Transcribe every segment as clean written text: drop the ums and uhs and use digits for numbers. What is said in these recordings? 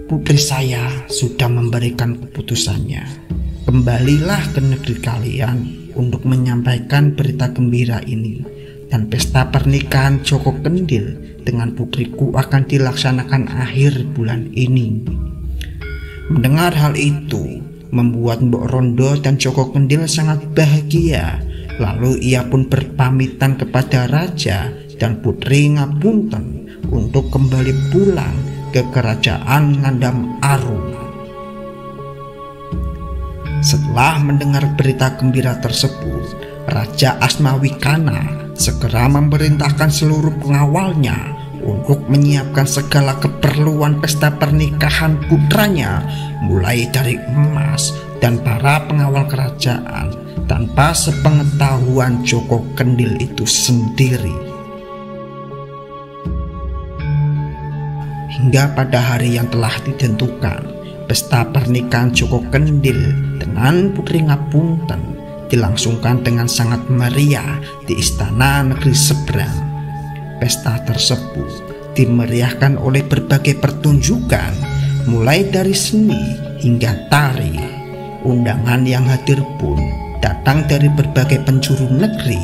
Putri saya sudah memberikan keputusannya. Kembalilah ke negeri kalian untuk menyampaikan berita gembira ini, dan pesta pernikahan Joko Kendil dengan putriku akan dilaksanakan akhir bulan ini. Mendengar hal itu membuat Mbok Rondo dan Joko Kendil sangat bahagia. Lalu ia pun berpamitan kepada raja dan putri Ngapunten untuk kembali pulang ke kerajaan Ngandam Arum. Setelah mendengar berita gembira tersebut, Raja Asmawikana segera memerintahkan seluruh pengawalnya untuk menyiapkan segala keperluan pesta pernikahan putranya, mulai dari emas dan para pengawal kerajaan, tanpa sepengetahuan Joko Kendil itu sendiri. Hingga pada hari yang telah ditentukan, pesta pernikahan Joko Kendil dengan Putri Ngapunten dilangsungkan dengan sangat meriah di istana negeri seberang. Pesta tersebut dimeriahkan oleh berbagai pertunjukan, mulai dari seni hingga tari. Undangan yang hadir pun datang dari berbagai penjuru negeri.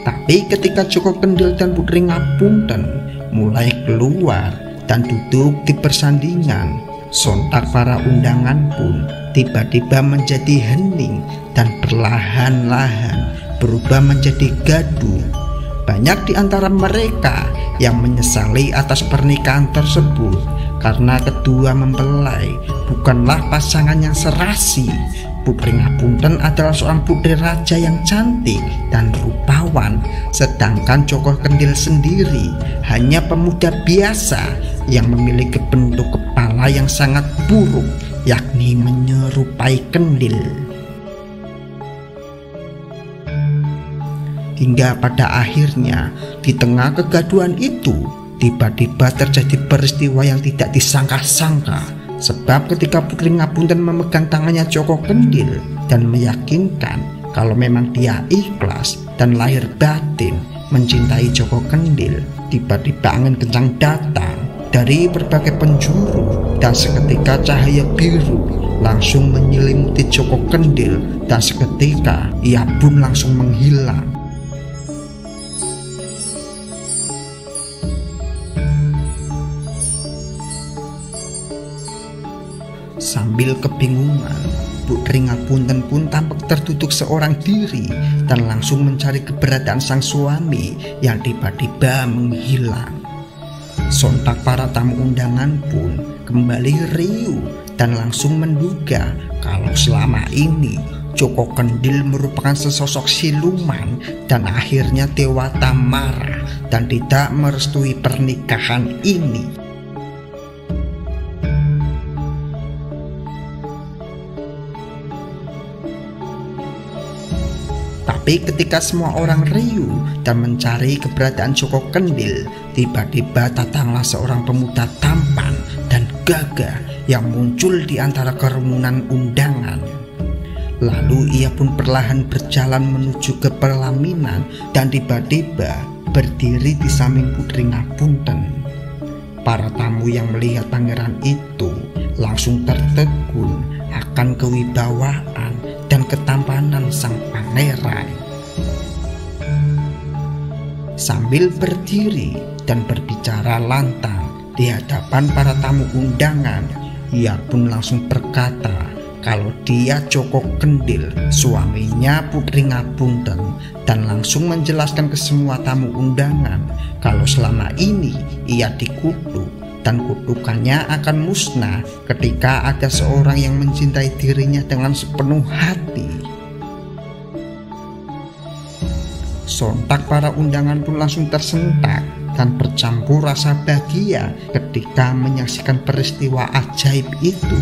Tapi ketika Joko Kendil dan Putri Ngapunten mulai keluar dan duduk di persandingan, sontak para undangan pun tiba-tiba menjadi hening dan perlahan-lahan berubah menjadi gaduh. Banyak di antara mereka yang menyesali atas pernikahan tersebut karena kedua mempelai bukanlah pasangan yang serasi. Putri Ngapunten adalah seorang putri raja yang cantik dan rupawan, sedangkan Joko Kendil sendiri hanya pemuda biasa yang memiliki bentuk kepala yang sangat buruk, yakni menyerupai kendil. Hingga pada akhirnya di tengah kegaduhan itu tiba-tiba terjadi peristiwa yang tidak disangka-sangka. Sebab ketika Putri Ngapunten memegang tangannya Joko Kendil dan meyakinkan kalau memang dia ikhlas dan lahir batin mencintai Joko Kendil, tiba-tiba angin kencang datang dari berbagai penjuru dan seketika cahaya biru langsung menyelimuti Joko Kendil dan seketika ia pun langsung menghilang. Sambil kebingungan, Putri Ngapunten pun tampak terduduk seorang diri dan langsung mencari keberadaan sang suami yang tiba-tiba menghilang. Sontak para tamu undangan pun kembali riuh dan langsung menduga kalau selama ini Joko Kendil merupakan sesosok siluman dan akhirnya Dewata marah dan tidak merestui pernikahan ini. Tapi ketika semua orang riuh dan mencari keberadaan Joko Kendil, tiba-tiba datanglah seorang pemuda tampan dan gagah yang muncul di antara kerumunan undangan. Lalu ia pun perlahan berjalan menuju ke pelaminan dan tiba-tiba berdiri di samping Putri Ngapunten. Para tamu yang melihat pangeran itu langsung tertegun akan kewibawaan dan ketampanan sang pangeran. Sambil berdiri dan berbicara lantang di hadapan para tamu undangan, ia pun langsung berkata kalau dia Joko Kendil, suaminya Putri Ngapunten, dan langsung menjelaskan ke semua tamu undangan kalau selama ini ia dikutuk dan kutukannya akan musnah ketika ada seorang yang mencintai dirinya dengan sepenuh hati. Sontak para undangan pun langsung tersentak dan bercampur rasa bahagia ketika menyaksikan peristiwa ajaib itu.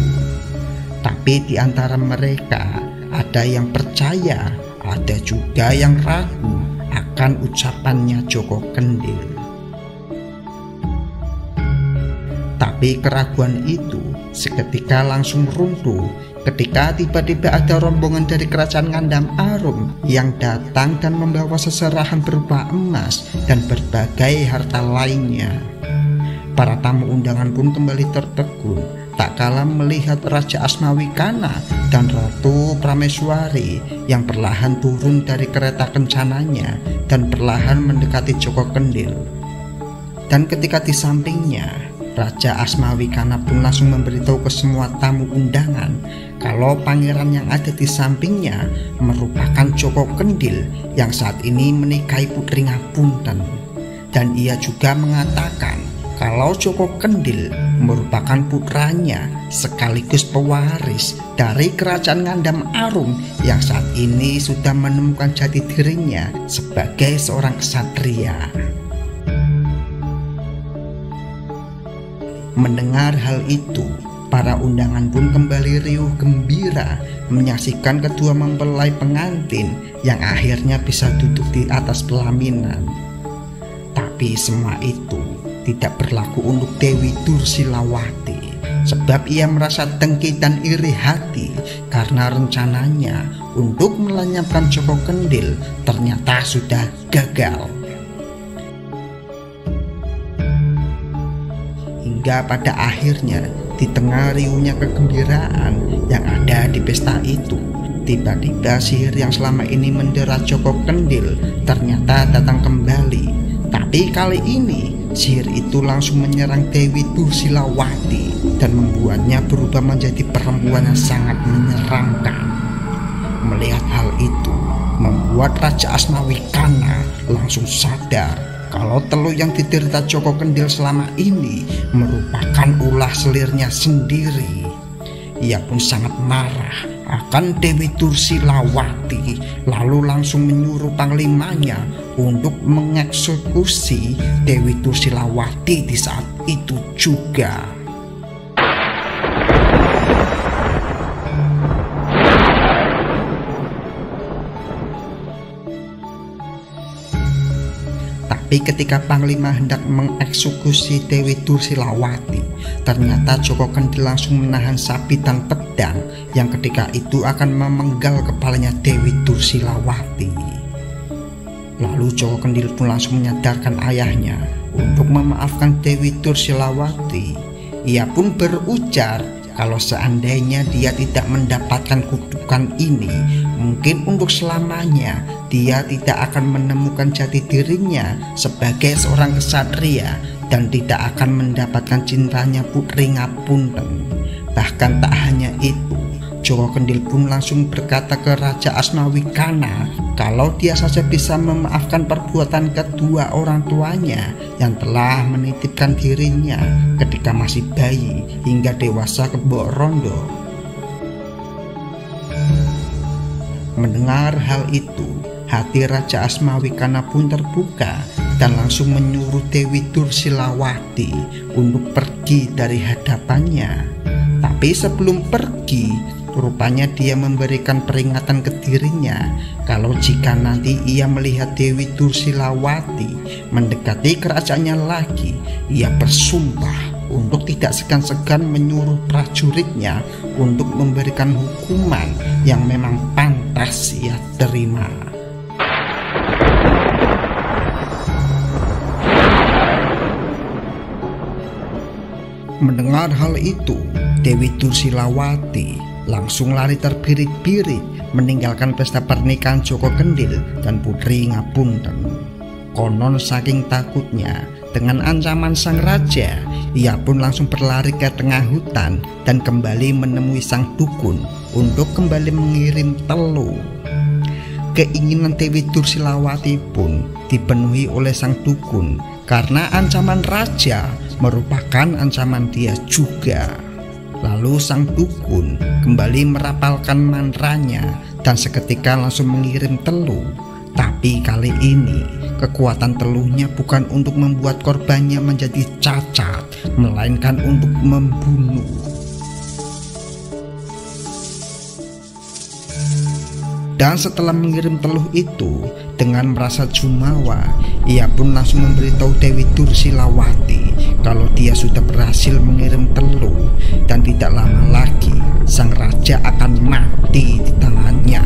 Tapi di antara mereka ada yang percaya, ada juga yang ragu akan ucapannya Joko Kendil. Tapi keraguan itu seketika langsung runtuh ketika tiba-tiba ada rombongan dari kerajaan Ngandam Arum yang datang dan membawa seserahan berupa emas dan berbagai harta lainnya. Para tamu undangan pun kembali tertegun, tak kalah melihat Raja Asmawikana dan Ratu Prameswari yang perlahan turun dari kereta kencananya dan perlahan mendekati Joko Kendil. Dan ketika di sampingnya, Raja Asmawikana pun langsung memberitahu ke semua tamu undangan kalau pangeran yang ada di sampingnya merupakan Joko Kendil yang saat ini menikahi Putri Ngapunten. Dan ia juga mengatakan kalau Joko Kendil merupakan putranya sekaligus pewaris dari Kerajaan Ngandam Arum yang saat ini sudah menemukan jati dirinya sebagai seorang ksatria. Mendengar hal itu, para undangan pun kembali riuh gembira menyaksikan kedua mempelai pengantin yang akhirnya bisa duduk di atas pelaminan. Tapi semua itu tidak berlaku untuk Dewi Dursilawati, sebab ia merasa dengki dan iri hati karena rencananya untuk melenyapkan Joko Kendil ternyata sudah gagal. Hingga pada akhirnya di tengah riuhnya kegembiraan yang ada di pesta itu, tiba-tiba sihir yang selama ini mendera Joko Kendil ternyata datang kembali. Tapi kali ini sihir itu langsung menyerang Dewi Dursilawati dan membuatnya berubah menjadi perempuan yang sangat menyeramkan. Melihat hal itu membuat Raja Asmawikana langsung sadar kalau teluh yang diderita Joko Kendil selama ini merupakan ulah selirnya sendiri. Ia pun sangat marah akan Dewi Dursilawati, lalu langsung menyuruh panglimanya untuk mengeksekusi Dewi Dursilawati di saat itu juga. Tapi ketika Panglima hendak mengeksekusi Dewi Dursilawati, ternyata Joko Kendil langsung menahan sabitan pedang yang ketika itu akan memenggal kepalanya Dewi Dursilawati. Lalu Joko Kendil pun langsung menyadarkan ayahnya untuk memaafkan Dewi Dursilawati. Ia pun berujar kalau seandainya dia tidak mendapatkan kutukan ini, mungkin untuk selamanya dia tidak akan menemukan jati dirinya sebagai seorang ksatria dan tidak akan mendapatkan cintanya Putri Ngapunten. Bahkan tak hanya itu, Joko Kendil pun langsung berkata ke Raja Asmawikana kalau dia saja bisa memaafkan perbuatan kedua orang tuanya yang telah menitipkan dirinya ketika masih bayi hingga dewasa ke Mbok Rondo. Mendengar hal itu, hati Raja Asmawikana pun terbuka dan langsung menyuruh Dewi Dursilawati untuk pergi dari hadapannya. Tapi sebelum pergi, rupanya dia memberikan peringatan ke dirinya kalau jika nanti ia melihat Dewi Dursilawati mendekati kerajaannya lagi, ia bersumpah untuk tidak segan-segan menyuruh prajuritnya untuk memberikan hukuman yang memang pantas ia terima. Mendengar hal itu, Dewi Dursilawati langsung lari terbirit-birit meninggalkan pesta pernikahan Joko Kendil dan Putri Ngapunten. Konon saking takutnya dengan ancaman sang raja, ia pun langsung berlari ke tengah hutan dan kembali menemui sang dukun untuk kembali mengirim teluh. Keinginan Dewi Dursilawati pun dipenuhi oleh sang dukun karena ancaman raja merupakan ancaman dia juga. Lalu sang dukun kembali merapalkan mantranya dan seketika langsung mengirim teluh. Tapi kali ini kekuatan teluhnya bukan untuk membuat korbannya menjadi cacat, melainkan untuk membunuh. Dan setelah mengirim teluh itu, dengan merasa jumawa, ia pun langsung memberitahu Dewi Dursilawati kalau dia sudah berhasil mengirim teluh dan tidak lama lagi sang raja akan mati di tangannya.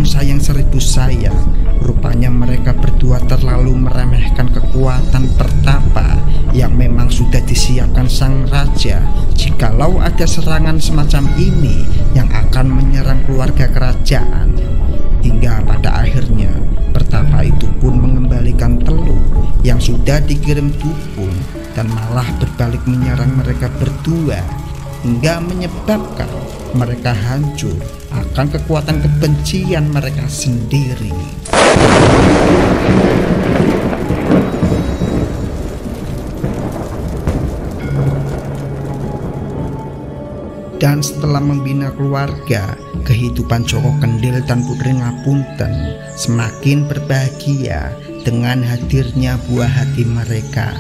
Namun sayang seribu sayang, rupanya mereka berdua terlalu meremehkan kekuatan pertapa yang memang sudah disiapkan sang raja jikalau ada serangan semacam ini yang akan menyerang keluarga kerajaan. Hingga pada akhirnya pertapa itu pun mengembalikan telur yang sudah dikirim dukun dan malah berbalik menyerang mereka berdua, hingga menyebabkan mereka hancur akan kekuatan kebencian mereka sendiri. Dan setelah membina keluarga, kehidupan Joko Kendil dan Putri Ngapunten semakin berbahagia dengan hadirnya buah hati mereka.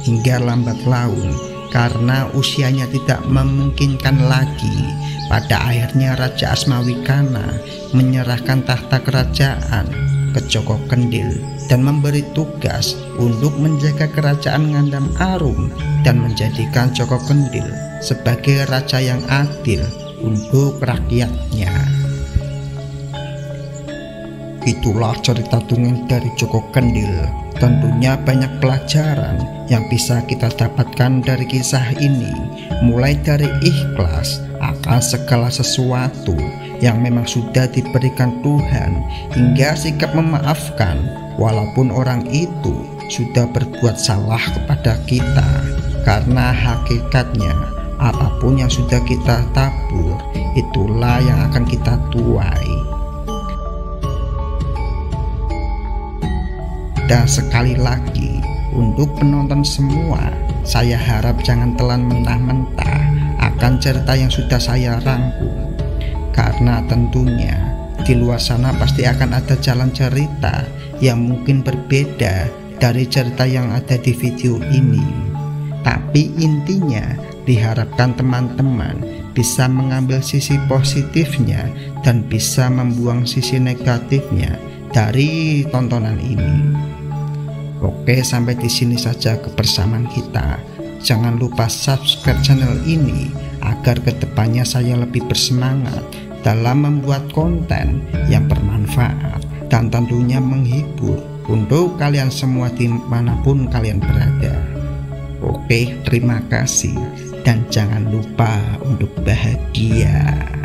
Hingga lambat laun, karena usianya tidak memungkinkan lagi, pada akhirnya Raja Asmawikana menyerahkan tahta kerajaan ke Joko Kendil dan memberi tugas untuk menjaga kerajaan Ngandam Arum dan menjadikan Joko Kendil sebagai raja yang adil untuk rakyatnya. Itulah cerita dongeng dari Joko Kendil. Tentunya banyak pelajaran yang bisa kita dapatkan dari kisah ini, mulai dari ikhlas akan segala sesuatu yang memang sudah diberikan Tuhan, hingga sikap memaafkan walaupun orang itu sudah berbuat salah kepada kita. Karena hakikatnya apapun yang sudah kita tabur, itulah yang akan kita tuai. Dan sekali lagi, untuk penonton semua, saya harap jangan telan mentah-mentah akan cerita yang sudah saya rangkum. Karena tentunya di luar sana pasti akan ada jalan cerita yang mungkin berbeda dari cerita yang ada di video ini. Tapi intinya, diharapkan teman-teman bisa mengambil sisi positifnya dan bisa membuang sisi negatifnya dari tontonan ini. Oke, sampai di sini saja kebersamaan kita. Jangan lupa subscribe channel ini agar kedepannya saya lebih bersemangat dalam membuat konten yang bermanfaat dan tentunya menghibur untuk kalian semua dimanapun kalian berada. Oke, terima kasih dan jangan lupa untuk bahagia.